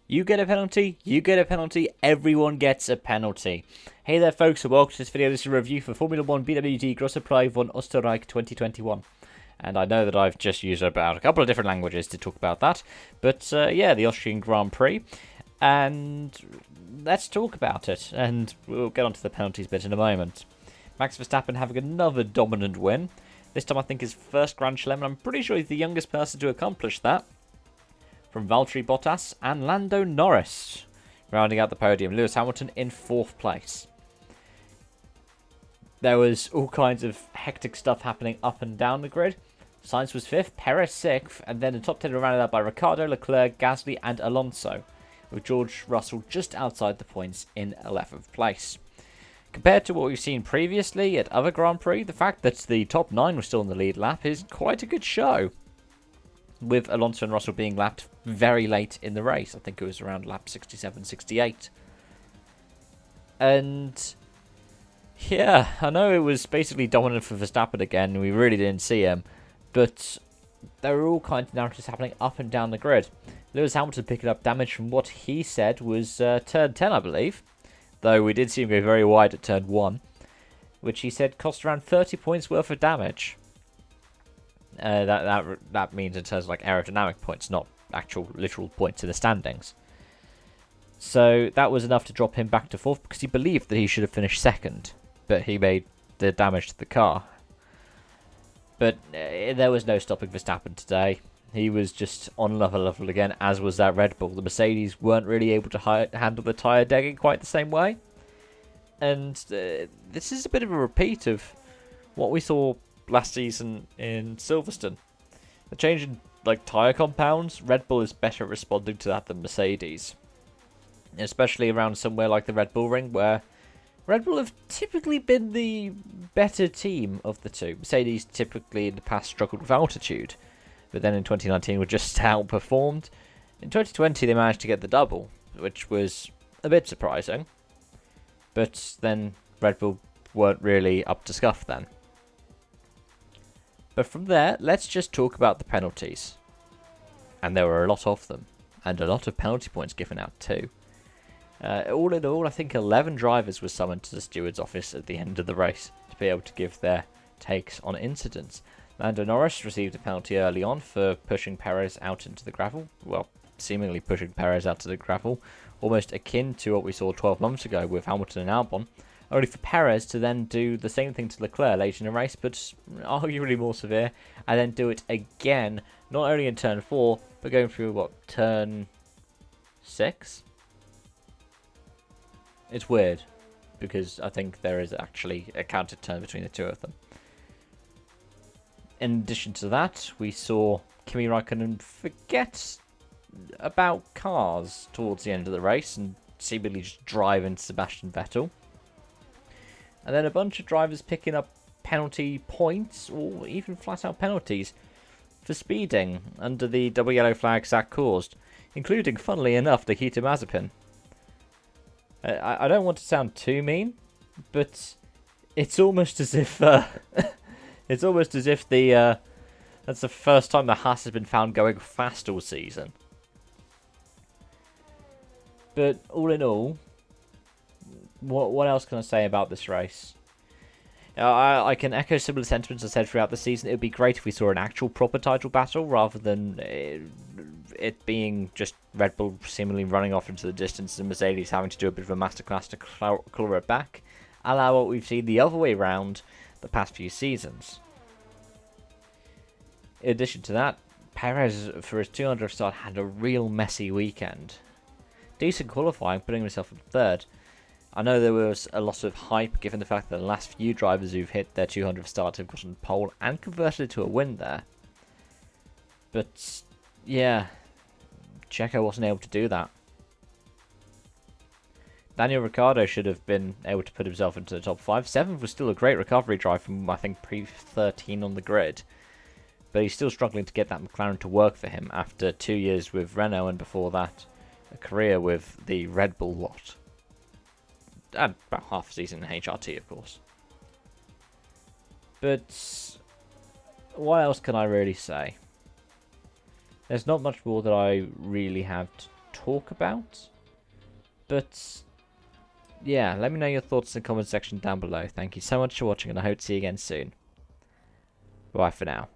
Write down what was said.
You get a penalty, you get a penalty, everyone gets a penalty. Hey there folks, and welcome to this video. This is a review for Formula 1 BWD Grosse Prix von Österreich 2021. And I know that I've just used about a couple of different languages to talk about that. But yeah, the Austrian Grand Prix. And let's talk about it. And we'll get onto the penalties bit in a moment. Max Verstappen having another dominant win. This time I think his first Grand Slam, and I'm pretty sure he's the youngest person to accomplish that. From Valtteri Bottas and Lando Norris rounding out the podium. Lewis Hamilton in 4th place. There was all kinds of hectic stuff happening up and down the grid. Sainz was 5th, Perez 6th, and then the top 10 were rounded out by Ricciardo, Leclerc, Gasly and Alonso, with George Russell just outside the points in 11th place. Compared to what we've seen previously at other Grand Prix, the fact that the top 9 were still in the lead lap is quite a good show, with Alonso and Russell being lapped very late in the race. I think it was around lap 67, 68. And yeah, I know it was basically dominant for Verstappen again. We really didn't see him. But there were all kinds of narratives happening up and down the grid. Lewis Hamilton picking up damage from what he said was turn 10, I believe. Though we did see him go very wide at turn 1. Which he said cost around 30 points worth of damage. That means in terms of like aerodynamic points, not actual literal points in the standings. So that was enough to drop him back to 4th because he believed that he should have finished 2nd, but he made the damage to the car. But there was no stopping Verstappen today. He was just on another level again, as was that Red Bull. The Mercedes weren't really able to handle the tyre degging quite the same way. And this is a bit of a repeat of what we saw last season in Silverstone. The change in tyre compounds, Red Bull is better at responding to that than Mercedes. Especially around somewhere like the Red Bull Ring, where Red Bull have typically been the better team of the two. Mercedes typically in the past struggled with altitude, but then in 2019 were just outperformed. In 2020 they managed to get the double, which was a bit surprising. But then Red Bull weren't really up to scuff then. But from there, let's just talk about the penalties. And there were a lot of them. And a lot of penalty points given out too. All in all, I think 11 drivers were summoned to the steward's office at the end of the race to be able to give their takes on incidents. Lando Norris received a penalty early on for pushing Perez out into the gravel. Well, seemingly pushing Perez out to the gravel. Almost akin to what we saw 12 months ago with Hamilton and Albon. Only for Perez to then do the same thing to Leclerc later in the race, but arguably more severe, and then do it again, not only in turn 4, but going through, turn 6? It's weird, because I think there is actually a counted turn between the two of them. In addition to that, we saw Kimi Raikkonen forget about cars towards the end of the race, and seemingly just drive into Sebastian Vettel. And then a bunch of drivers picking up penalty points, or even flat-out penalties, for speeding under the double yellow flags that caused, including, funnily enough, Nikita Mazepin. I don't want to sound too mean, but it's almost as if that's the first time the Haas has been found going fast all season. But all in all, what else can I say about this race? I can echo similar sentiments I said throughout the season. It would be great if we saw an actual proper title battle rather than it being just Red Bull seemingly running off into the distance and Mercedes having to do a bit of a masterclass to claw it back, a la what we've seen the other way round the past few seasons. In addition to that, Perez, for his 200th start, had a real messy weekend. Decent qualifying, putting himself in 3rd. I know there was a lot of hype given the fact that the last few drivers who've hit their 200th start have gotten pole and converted it to a win there. But yeah, Checo wasn't able to do that. Daniel Ricciardo should have been able to put himself into the top 5. 7th was still a great recovery drive from, I think, pre-13 on the grid. But he's still struggling to get that McLaren to work for him after 2 years with Renault and before that a career with the Red Bull lot. And about half a season in HRT, of course. But what else can I really say? There's not much more that I really have to talk about. But yeah, let me know your thoughts in the comment section down below. Thank you so much for watching, and I hope to see you again soon. Bye for now.